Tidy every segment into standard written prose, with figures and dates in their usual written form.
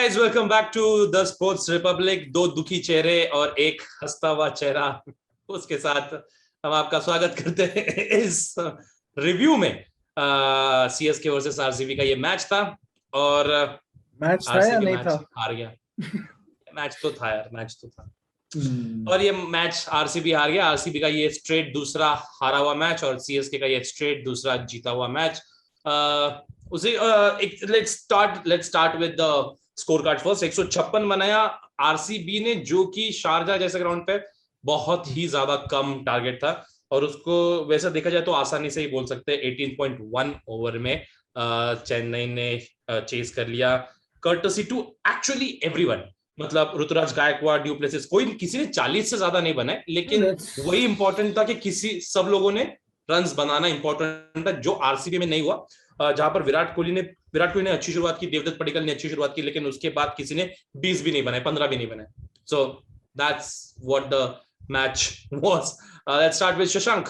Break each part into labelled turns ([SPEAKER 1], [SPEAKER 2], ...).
[SPEAKER 1] guys, welcome back to the Sports Republic. दो दुखी चेहरे और एक हंसता हुआ चेहरा, उसके साथ हम आपका स्वागत करते हैं इस रिव्यू में। सीएसके वर्सेस आरसीबी का ये मैच था और
[SPEAKER 2] मैच था या नहीं था?
[SPEAKER 1] हार गया। मैच तो था यार, मैच तो था। और ये मैच आरसीबी हार गया। आरसीबी का ये स्ट्रेट दूसरा हारा हुआ मैच और सीएसके का ये स्ट्रेट दूसरा जीता हुआ मैच। उसे let's start with the score card first. 156 बनाया आरसीबी ने, जो कि शारजा जैसे ग्राउंड पे बहुत ही ज्यादा कम टारगेट था और उसको वैसा देखा जाए तो आसानी से ही बोल सकते हैं 18.1 ओवर में चेन्नई ने चेस कर लिया, कर्टसी टू एक्चुअली एवरीवन। मतलब ऋतुराज गायकवाड़, डू प्लेसिस, कोई किसी ने 40 से ज्यादा नहीं बनाए, लेकिन वही इंपॉर्टेंट था कि सब लोगों ने रन्स बनाना इंपॉर्टेंट था, जो आरसीबी में नहीं हुआ। जहां पर विराट कोहली ने अच्छी शुरुआत की, देवदत्त पडिक्कल ने अच्छी शुरुआत की, लेकिन उसके बाद किसी ने 20 भी नहीं बनाए, 15 भी नहीं बनाए। So that's what the match was. Let's start with Shashank.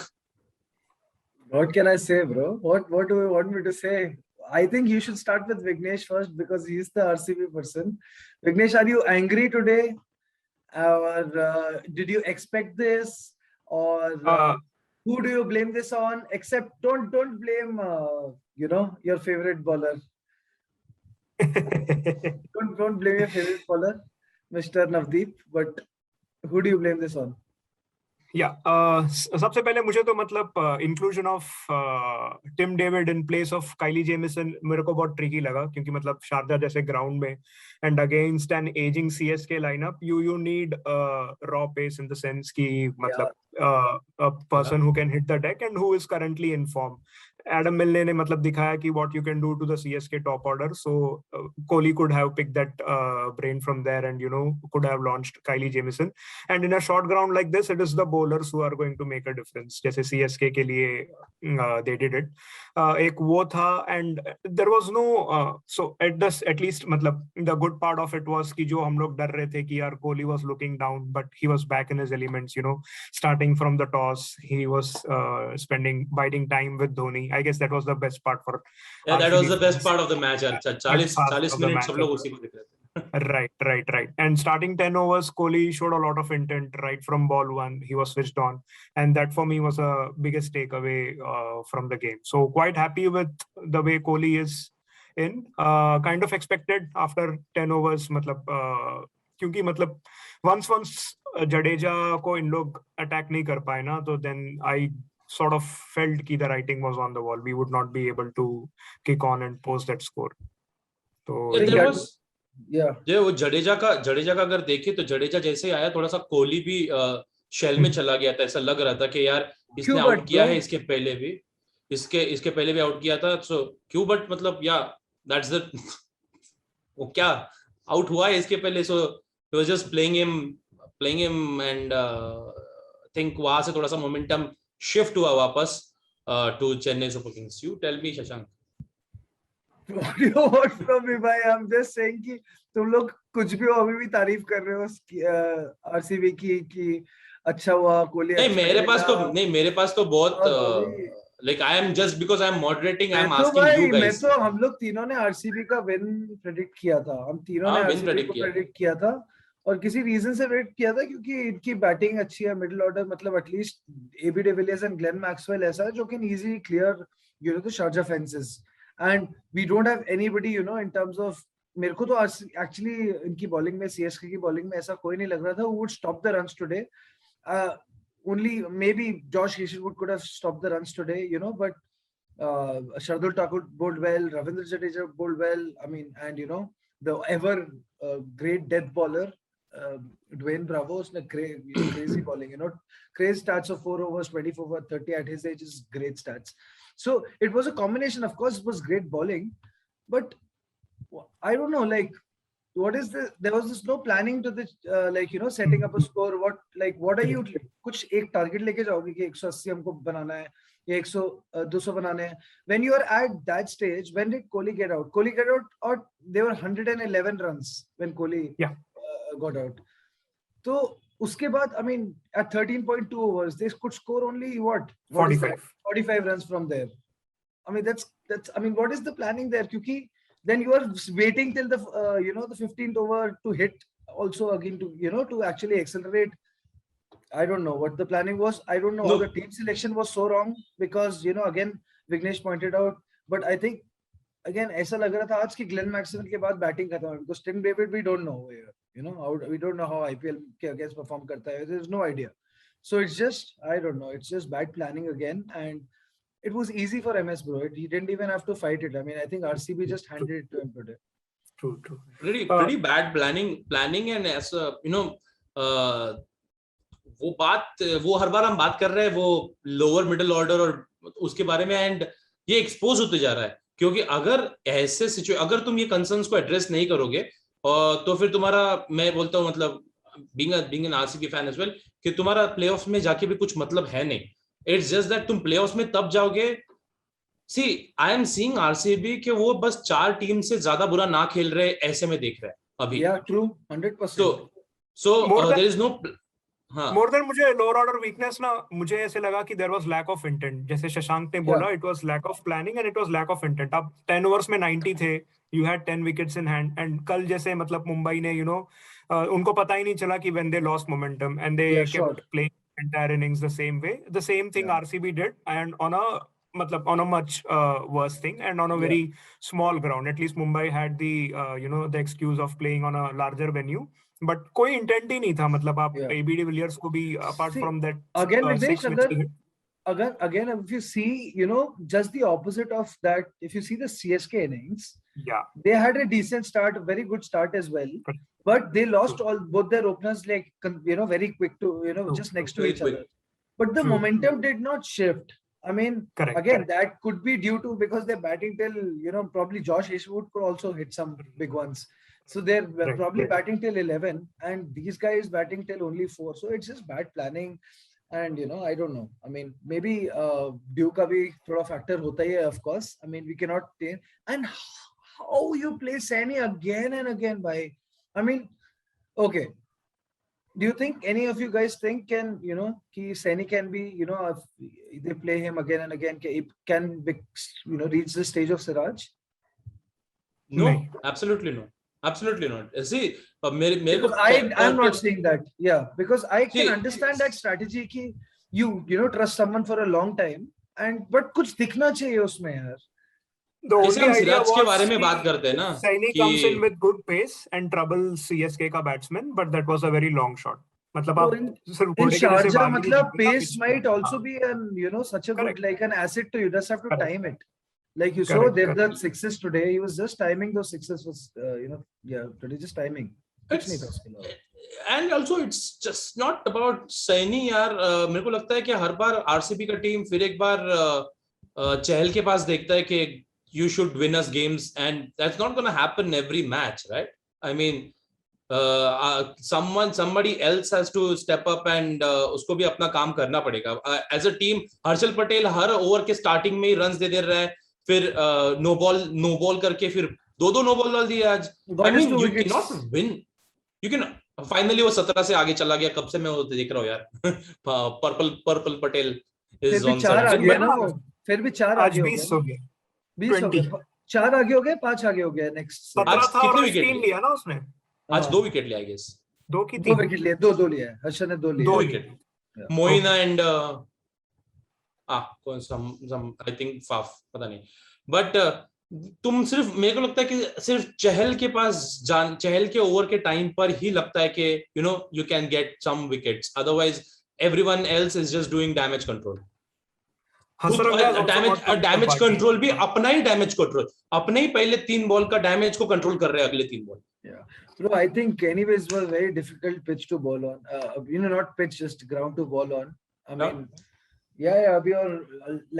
[SPEAKER 2] What can I say, bro? What do you want me to say? I think you should start with Vignesh first because he's the RCB person. Vignesh, are you angry today, or did you expect this, or who do you blame this on? Except don't blame your favorite bowler. don't blame your favorite bowler, Mr. Navdeep. But who do you blame this on?
[SPEAKER 3] सबसे पहले मुझे तो मतलब inclusion of Tim David in place of Kyle Jamieson मेरे को बहुत tricky लगा, क्योंकि मतलब शारजा जैसे ग्राउंड में and against an ageing CSK lineup you need raw pace in the sense कि मतलब a person who can hit the deck and who is currently in form. Adam Milne ने मतलब दिखाया कि what you can do to the CSK top order. So Kohli could have picked that brain from there and could have launched Kylie Jamieson. And in a short ground like this, it is the bowlers who are going to make a difference. जैसे CSK के लिए they did it. एक वो था and there was no so at least मतलब the good part of it was कि जो हम लोग डर रहे थे कि यार Kohli was looking down, but he was back in his elements. Starting from the toss, he was biding time with Dhoni. I guess that was the best part for.
[SPEAKER 1] Yeah, that was the best part of the match. 40 minutes सब लोग उसी को देख रहे थे.
[SPEAKER 3] Right. And starting 10 overs, Kohli showed a lot of intent right from ball one. He was switched on, and that for me was a biggest takeaway from the game. So quite happy with the way Kohli is in. Kind of expected after 10 overs, क्योंकि मतलब once Jadeja को इन लोग attack नहीं कर पाए ना, तो then I sort of felt कि the writing was on the wall. We would not be able to kick on and post that score. तो
[SPEAKER 1] वो जडेजा का अगर देखे तो जडेजा जैसे ही आया थोड़ा सा कोहली भी शेल में चला गया था। ऐसा लग रहा था कि यार इसने आउट किया है इसके पहले भी आउट किया था। सो क्यों, बट मतलब या दैट्स द वो क्या आउट हुआ है इसके पहले। सो he was just playing him and think वहां से थोड़ा सा मोमेंटम शिफ्ट हुआ वापस to Chennai Super Kings. You tell me, Shashank.
[SPEAKER 2] What do you want from me, bhai? I'm just saying कि तुम लोग कुछ भी अभी भी तारीफ कर रहे हो आरसीबी की कि अच्छा हुआ कोहली।
[SPEAKER 1] नहीं, मेरे पास तो बहुत like I am just because I am moderating, I am asking you guys.
[SPEAKER 2] मैं तो हम लोग तीनों ने आरसीबी का विन प्रेडिक्ट किया था। हम तीनों ने आरसीबी को प्रेडिक्ट किया था और किसी रीजन से वेट किया था क्योंकि इनकी बैटिंग अच्छी है, मिडिल ऑर्डर मतलब at least AB de Villiers and Glenn Maxwell ऐसा है जो can easily clear the Sharjah fences and we don't have anybody in terms of. मेरे को तो एक्चुअली इनकी बॉलिंग में, सीएसके की बॉलिंग में ऐसा कोई नहीं लग रहा था who would stop the runs today. Only maybe Josh Hazelwood could have stopped the runs today, but Shardul Thakur bowled well, Ravindra Jadeja bowled well. I mean, and the ever great death bowler Dwayne Bravo, usne crazy bowling, crazy stats of 4 overs, 24 over 30 at his age is great stats. So it was a combination. Of course, it was great bowling, but I don't know, like, what is the? There was this no planning to this, setting up a score. What are you? कुछ एक target लेके जाओगे कि 180 हमको बनाना है या 200 बनाने हैं. When you are at that stage, when did Kohli get out? Kohli got out, or they were 111 runs when Kohli got out. So उसके बाद, I mean, at 13.2 overs, they could score only what? 45 runs from there. I mean, that's. I mean, what is the planning there? क्योंकि then you are waiting till the the 15th over to hit also again to to actually accelerate. I don't know what the planning was. I don't know how the team selection was so wrong because again Vignesh pointed out, but I think again ऐसा लग रहा था आज कि Glenn Maxwell के बाद batting खत्म है because Tim David we don't know how we don't know how IPL के against perform करता है. There's no idea. So it's just I don't know. It's just bad planning again, and it was easy for MS bro. He didn't even have to fight it. I mean, I think RCB just handed it to him today.
[SPEAKER 3] True.
[SPEAKER 1] Pretty bad planning, and as वो हर बार हम बात कर रहे हैं वो lower middle order और उसके बारे में, एंड ये एक्सपोज होते जा रहा है क्योंकि अगर ऐसे अगर तुम ये कंसर्न्स को एड्रेस नहीं करोगे तो फिर तुम्हारा, मैं बोलता हूँ मतलब being an RCB fan as well, कि तुम्हारा प्लेऑफ्स में जाके भी कुछ मतलब है नहीं. इट्स जस्ट दैट तुम प्लेऑफ्स में तब जाओगे. सी आई एम सीइंग आरसीबी कि वो बस 4 टीम से ज्यादा बुरा ना खेल रहे ऐसे में देख रहे हैं अभी.
[SPEAKER 2] Yeah true 100%.
[SPEAKER 1] So there is no
[SPEAKER 3] more than मुझे लोअर ऑर्डर वीकनेस ना, मुझे ऐसे लगा कि there was lack of intent. जैसे शशांक ने बोला, it was lack of planning and it was lack of intent. अब 10 ओवर्स में 90 थे, you had 10 wickets in hand, and कल जैसे मतलब मुंबई ने उनको पता ही नहीं चला कि when they lost momentum and they kept playing entire innings the same way. The same thing RCB did, and on a much worse thing and on a very small ground. At least Mumbai had the excuse of playing on a larger venue, but कोई intent ही नहीं था. मतलब आप AB de Villiers को भी apart from that
[SPEAKER 2] again if you see just the opposite of that, if you see the CSK innings, they had a decent start, a very good start as well, but they lost both their openers like very quick to just next to each other, but the momentum did not shift. I mean, again, that could be due to because they're batting till probably Josh Eastwood could also hit some big ones. So they're probably batting till 11, and these guys batting till only 4. So it's just bad planning, and I don't know. I mean, maybe due ka bhi thoda factor hota hi hai, of course. I mean, we cannot take. And how you play Saini again and again, bhai? I mean, okay. Do you think any of you guys think ki Saini can be if they play him again and again, can reach the stage of Siraj?
[SPEAKER 1] No, absolutely no. Absolutely not. See,
[SPEAKER 2] I'm not saying that. Yeah, because I can understand that strategy ki you trust someone for a long time, but कुछ दिखना चाहिए उसमें यार.
[SPEAKER 3] The only idea was
[SPEAKER 1] के बारे में बात करते हैं ना,
[SPEAKER 3] Saini comes in with good pace and troubles CSK का batsman, but that was a very long shot. मतलब आप सिर्फ
[SPEAKER 2] in Sharjah मतलब pace might also be such a good like an asset to you. Just have to time it. Like you saw Devdutt sixes today. He was just timing those sixes. Was today just timing.
[SPEAKER 1] And also it's just not about Saini यार. मेरे को लगता है कि हर बार RCB का team फिर एक बार चहल के पास देखता है कि you should win us games, and that's not going to happen every match, right? I mean, somebody else has to step up and उसको भी अपना काम करना पड़ेगा. As a team, Harshal Patel her over के स्टार्टिंग में ही रन्स दे रहा है, फिर नो बॉल करके फिर 2 नो बॉल डाल दिए आज. I mean, you cannot win. You can finally वो 17 से आगे चला गया. कब से मैं वो देख रहा हूँ यार. Purple Patel is on 17.
[SPEAKER 2] फिर भी 4 आगे हो गए. 20 हो गए, 4 आगे हो गए, 5 आगे हो गए. नेक्स्ट
[SPEAKER 3] आज कितने विकेट लिया ना उसने?
[SPEAKER 1] आज 2 विकेट लिया, आई गेस
[SPEAKER 3] 2 की 3
[SPEAKER 2] विकेट लिए, 2 लिए. हर्षल ने 2 लिए.
[SPEAKER 1] 2 wicket. Moina and I think Faf, पता नहीं. बट तुम सिर्फ, मेरे को लगता है कि सिर्फ चहल के पास चहल के ओवर के टाइम पर ही लगता है कि you can get some wickets. Otherwise everyone else is just doing damage control. Damage control भी अपना ही डैमेज कंट्रोल, अपने ही पहले 3 बॉल का डैमेज को कंट्रोल कर रहे हैं अगले 3 ball.
[SPEAKER 2] Bro, I think anyways was very difficult pitch to ball on. Not pitch, just ground to ball on. I mean, अभी और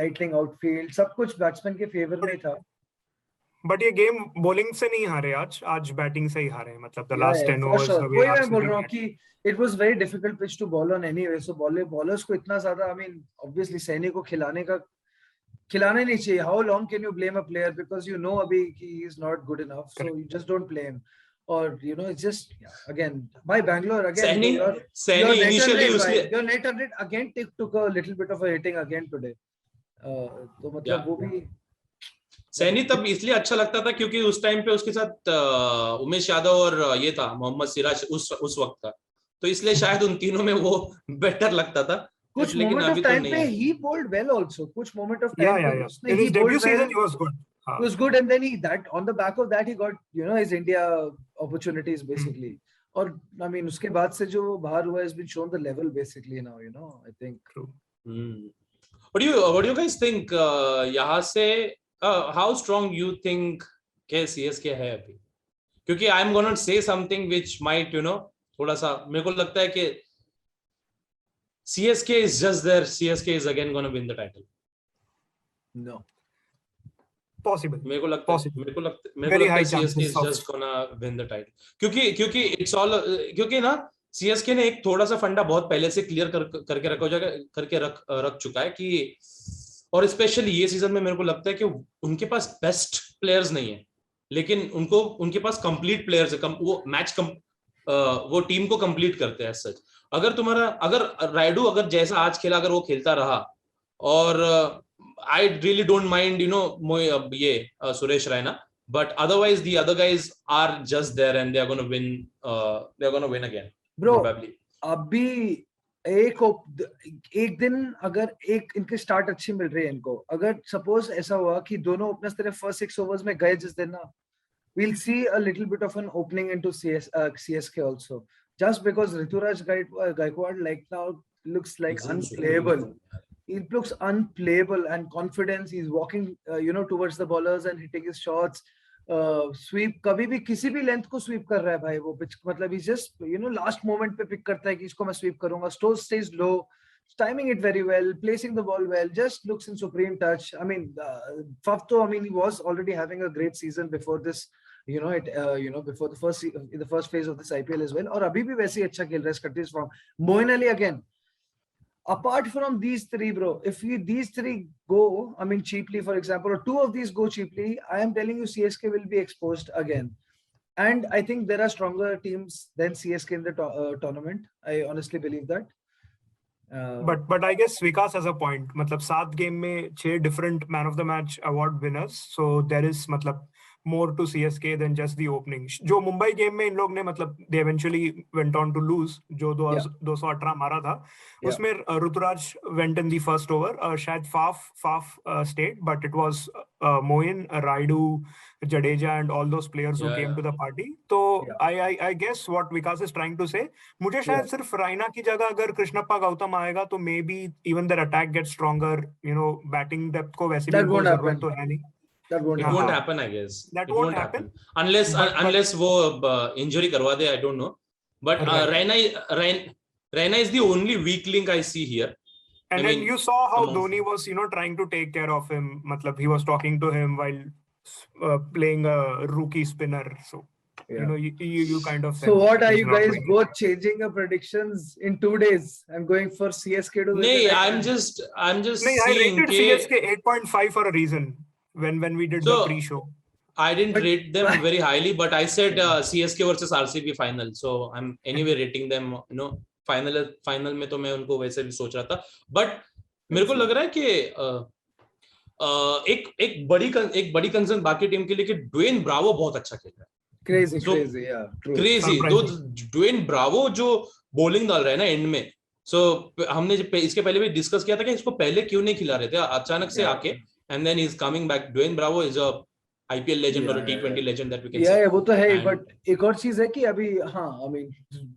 [SPEAKER 2] lightning outfield सब कुछ बैट्समैन के फेवर में था.
[SPEAKER 3] बट ये गेम बॉलिंग से नहीं हारे आज बैटिंग से ही हारे. मतलब द लास्ट 10 ओवर्स
[SPEAKER 2] वही मैं बोल रहा हूँ कि it was very difficult pitch to ball on anyway. So bowlers को इतना ज्यादा, I mean, obviously सैनी को खिलाना नहीं चाहिए. How long can you blame a player because अभी he is not good enough, so you just don't play him. Or it's just again by Bangalore again.
[SPEAKER 1] Saini initially
[SPEAKER 2] your net rate again took a little bit of a hitting again today. तो मतलब वो भी
[SPEAKER 1] सैनी तब इसलिए अच्छा लगता था क्योंकि उस टाइम पे उसके साथ उमेश यादव और ये था मोहम्मद सिराज उस वक्त था, तो इसलिए शायद उन तीनों में वो बेटर लगता था.
[SPEAKER 2] कुछ
[SPEAKER 1] लेकिन
[SPEAKER 2] मोमेंट ऑफ
[SPEAKER 1] अभी तो
[SPEAKER 2] टाइम
[SPEAKER 1] नहीं
[SPEAKER 2] पे
[SPEAKER 1] है.
[SPEAKER 2] ही bowled well also. कुछ moment of
[SPEAKER 3] Yeah,
[SPEAKER 2] time
[SPEAKER 3] yeah,
[SPEAKER 2] पे
[SPEAKER 3] yeah.
[SPEAKER 2] उसने
[SPEAKER 3] In
[SPEAKER 2] he
[SPEAKER 3] his
[SPEAKER 2] bowled
[SPEAKER 3] debut
[SPEAKER 2] well.
[SPEAKER 3] season, he was good.
[SPEAKER 2] He was good, and then he that on the back of that he got his India opportunities basically. और I mean उसके बाद से जो बाहर हुआ has been shown the level basically now. I think.
[SPEAKER 3] True.
[SPEAKER 1] What do you guys think? यहाँ से how strong you think के CSK है अभी? क्योंकि I am gonna say something which might थोड़ा सा मेरे को लगता है कि CSK is just there. CSK is again going to win the title.
[SPEAKER 2] No.
[SPEAKER 3] Possible.
[SPEAKER 1] मेरे को लगता है CSK is just gonna win the title. क्योंकि it's all क्योंकि ना CSK ने एक थोड़ा सा फंडा बहुत पहले से क्लियर करके रख चुका है कि, और स्पेशली ये सीजन में मेरे को लगता है कि उनके पास बेस्ट प्लेयर्स नहीं है, लेकिन उनके पास कंप्लीट प्लेयर्स है. वो टीम को कंप्लीट करते हैं सच. अगर रायडू अगर जैसा आज खेला अगर वो खेलता रहा, और I really don't mind Suresh Raina, but otherwise the other guys are just there and they're going to win again.
[SPEAKER 2] Bro,
[SPEAKER 1] probably.
[SPEAKER 2] अभी एक दिन अगर इनके स्टार्ट अच्छी मिल रही है इनको, अगर सपोज ऐसा हुआ कि दोनों ओपनर्स तेरे फर्स्ट 6 ओवर्स में गए जिस दिन ना, we'll see a little bit of an opening into CSK also, just because Rituraj Gaikwad like now looks like unplayable. He looks unplayable and confidence. He's walking towards the bowlers and hitting his shots. Sweep कभी भी किसी भी length को SVEEP कर रहा है भाई वो पिच, मतलब he's just लास्ट मोमेंट पे पिक करता है कि इसको मैं स्वीप करूंगा. Stones stays low, timing it very well, placing the ball well, just looks in supreme touch. I mean, Faf he was already having a great season before this, before the first phase of this IPL as well. और अभी भी वैसे ही अच्छा खेल रहा है, Scottish form. Moeen Ali again. Apart from these three, bro, if these three go, cheaply, for example, or two of these go cheaply, I am telling you, CSK will be exposed again. And I think there are stronger teams than CSK in the tournament. I honestly believe that.
[SPEAKER 3] But I guess Vikas has a point. मतलब 7 game में 6 different man of the match award winners. So there is मतलब more to CSK than just the opening. जो Mumbai game में इन लोग ने मतलब they eventually went on to lose, जो 218 मारा था, उसमें Rituraj went in the first over. शायद Faf stayed, but it was Moeen, Raidu, Jadeja and all those players who came to the party. तो I guess what Vikas is trying to say, मुझे शायद सिर्फ राइना की जगह अगर कृष्णप्पा गौतम आएगा तो maybe even their attack gets stronger. Batting depth को वैसे भी कोई जरूरत तो है नहीं.
[SPEAKER 1] It won't happen, I guess.
[SPEAKER 3] That won't happen
[SPEAKER 1] unless वो injury करवा दे. I don't know. But Raina is the only weak link I see here.
[SPEAKER 3] And then you saw how Dhoni was, trying to take care of him. Matlab, he was talking to him while playing a rookie spinner. So you kind of.
[SPEAKER 2] So what are you guys both changing your predictions in 2 days? I'm going for CSK to.
[SPEAKER 1] No, I'm just.
[SPEAKER 3] I rated CSK 8.5 for a reason. When we did the pre-show,
[SPEAKER 1] I didn't rate them very highly, but I said CSK versus RCB final, so I'm anyway rating them. Final में तो मैं उनको वैसे भी सोच रहा था, but मेरे को लग रहा है कि एक बड़ी कंसर्न बाकी टीम के लिए कि ड्वेन ब्रावो बहुत अच्छा खेल रहा है. Crazy. तो ड्वेन ब्रावो जो बॉलिंग डाल रहा है ना एंड में, हमने इसके पहले भी डिस्कस किया था कि इसको पहले क्यों नहीं खिला रहे थे, अचानक से आके. And then he's coming back. Dwayne Bravo is a IPL legend or a T20 legend that we can say.
[SPEAKER 2] वो तो है, but एक और चीज है कि अभी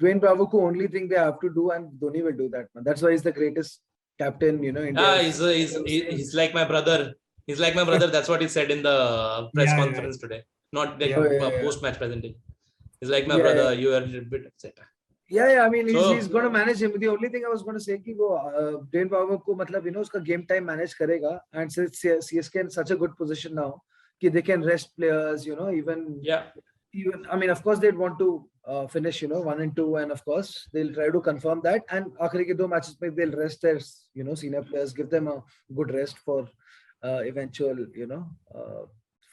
[SPEAKER 2] Dwayne Bravo को only thing they have to do, and Dhoni will do that. That's why he's the greatest captain, India.
[SPEAKER 1] He's like my brother. He's like my brother. That's what he said in the press conference today. Not the post-match presentation. He's like my brother. You are a bit upset.
[SPEAKER 2] Yeah. He's going to manage him. The only thing I was going to say कि वो Dwayne Bravo को मतलब उसका game time manage करेगा, and since CSK in such a good position now कि they can rest players, even of course they'd want to finish 1 and 2, and of course they'll try to confirm that, and आखिरी के 2 matches में they'll rest their senior players, give them a good rest for eventual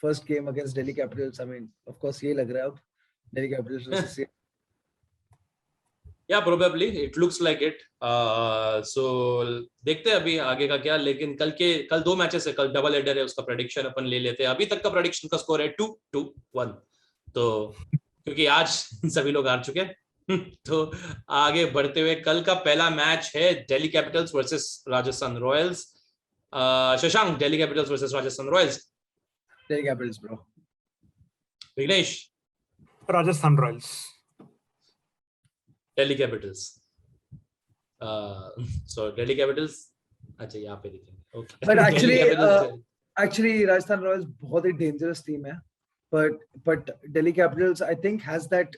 [SPEAKER 2] first game against Delhi Capitals. Of course यही लग रहा है अब Delhi Capitals versus
[SPEAKER 1] Yeah, probably it looks like it. So देखते हैं अभी आगे का क्या, लेकिन कल 2 मैचेस है, कल डबल हेडर है, उसका प्रेडिक्शन अपन ले लेते हैं। अभी तक का प्रेडिक्शन का स्कोर है 2-1, तो क्योंकि आज सभी लोग हार चुके हैं तो आगे बढ़ते हुए कल का पहला मैच है Delhi Capitals versus Rajasthan Royals. Shashank, Delhi Capitals versus Rajasthan Royals.
[SPEAKER 2] Delhi Capitals bro.
[SPEAKER 1] Vignesh,
[SPEAKER 3] Rajasthan Royals.
[SPEAKER 1] Delhi Capitals. So Delhi Capitals, अच्छा यहाँ पे देखेंगे। Okay,
[SPEAKER 2] but actually Rajasthan Royals बहुत ही डेंजरस टीम है, but Delhi Capitals I think has that,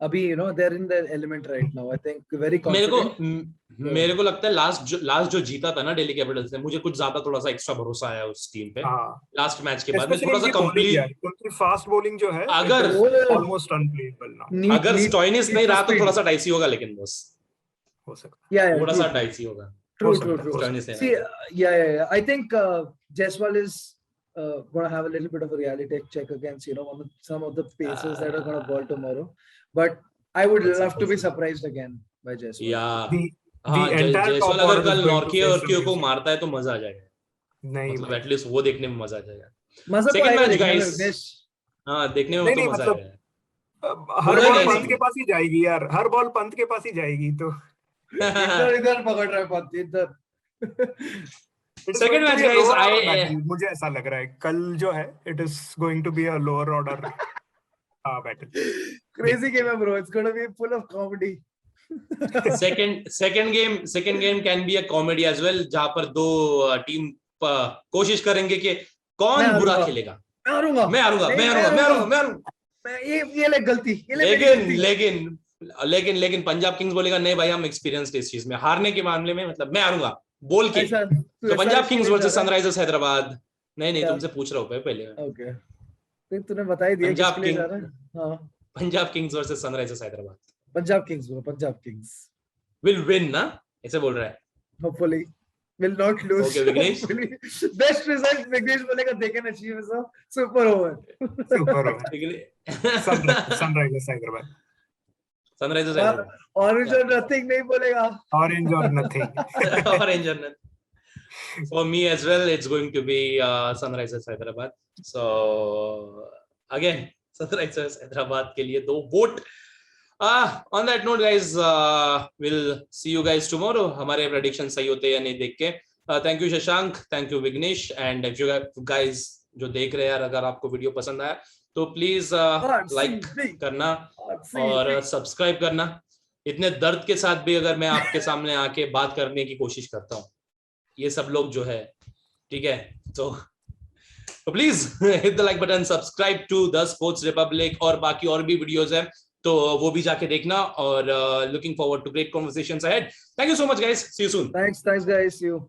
[SPEAKER 2] अभी you know they're in their element right now, I think very confident।
[SPEAKER 1] मेरे को लगता है लास्ट जो जीता था ना दिल्ली कैपिटल्स ने, मुझे कुछ ज्यादा थोड़ा सा एक्स्ट्रा भरोसा आया उस टीम पे। लास्ट मैच के बाद में थोड़ा सा कंप्लीट,
[SPEAKER 3] उनकी फास्ट बॉलिंग जो है
[SPEAKER 1] अगर
[SPEAKER 3] ऑलमोस्ट अनप्लेएबल नाउ।
[SPEAKER 1] अगर स्टॉइनिस नहीं रहा तो थोड़ा सा डाइसी होगा, लेकिन बस
[SPEAKER 3] हो सकता है
[SPEAKER 1] थोड़ा सा डाइसी होगा।
[SPEAKER 2] True. See, yeah. I think Jaiswal is going to have a little bit of a reality check against, you know, some of the pacers that are going to ball tomorrow. But I would love to be surprised again by Jaiswal.
[SPEAKER 1] Yeah. हाँ, जायसवाल अगर कल Nortje और Q को मारता है तो मजा आ जाएगा।
[SPEAKER 3] नहीं,
[SPEAKER 1] मतलब एटलीस्ट वो देखने में मजा आ जाएगा।
[SPEAKER 2] सेकंड मैच
[SPEAKER 1] गाइस, हाँ देखने में तो मजा आएगा।
[SPEAKER 3] हर बॉल पंत के पास ही जाएगी यार, हर बॉल पंत के पास ही जाएगी, तो
[SPEAKER 2] इधर पकड़ रहा है पंत, इधर।
[SPEAKER 1] सेकंड मैच गाइस,
[SPEAKER 3] मुझे ऐसा लग रहा है कल जो है it is going to be a lower order battle.
[SPEAKER 2] Crazy game है bro, it's gonna be full of comedy.
[SPEAKER 1] second game can be a comedy as well, जहां पर दो टीम कोशिश करेंगे कि कौन बुरा खेलेगा। मैं हारूंगा।
[SPEAKER 2] ये ले गलती,
[SPEAKER 1] लेकिन पंजाब किंग्स बोलेगा नहीं भाई हम एक्सपीरियंस्ड इस चीज में, हारने के मामले में मतलब मैं हारूंगा बोल के। तो Punjab Kings versus Sunrisers Hyderabad. नहीं तुमसे पूछ रहा हूँ पहले।
[SPEAKER 2] ओके, फिर तूने बता ही दिया किसके लिए जा रहा है। हां, Punjab Kings versus Sunrisers Hyderabad. Punjab Kings
[SPEAKER 1] will win ना, ऐसे बोल रहा है।
[SPEAKER 2] Hopefully will not lose।
[SPEAKER 1] Okay, Vignesh,
[SPEAKER 2] best result Vignesh बोलेगा they can achieve is a super over।
[SPEAKER 3] Sunrisers Hyderabad.
[SPEAKER 2] Orange or nothing नहीं बोलेगा।
[SPEAKER 3] Orange or nothing।
[SPEAKER 1] For me as well, it's going to be Sunrisers Hyderabad. So again, Sunrisers Hyderabad के लिए 2 vote. On that note guys, we'll see you guys tomorrow, हमारे prediction सही होते हैं या नहीं देख के। Thank you Shashank, thank you Vignesh, and if you guys जो देख रहे हैं यार, अगर आपको वीडियो पसंद आया तो प्लीज लाइक करना और सब्सक्राइब करना। इतने दर्द के साथ भी अगर मैं आपके सामने आके बात करने की कोशिश करता हूँ, ये सब लोग जो है, ठीक है, तो please hit the like button, subscribe to the Sports Republic, और बाकी और भी वीडियोस हैं तो वो भी जाके देखना, और looking forward to great conversations ahead. Thank you so much guys, see you soon.
[SPEAKER 2] Thanks guys, see you.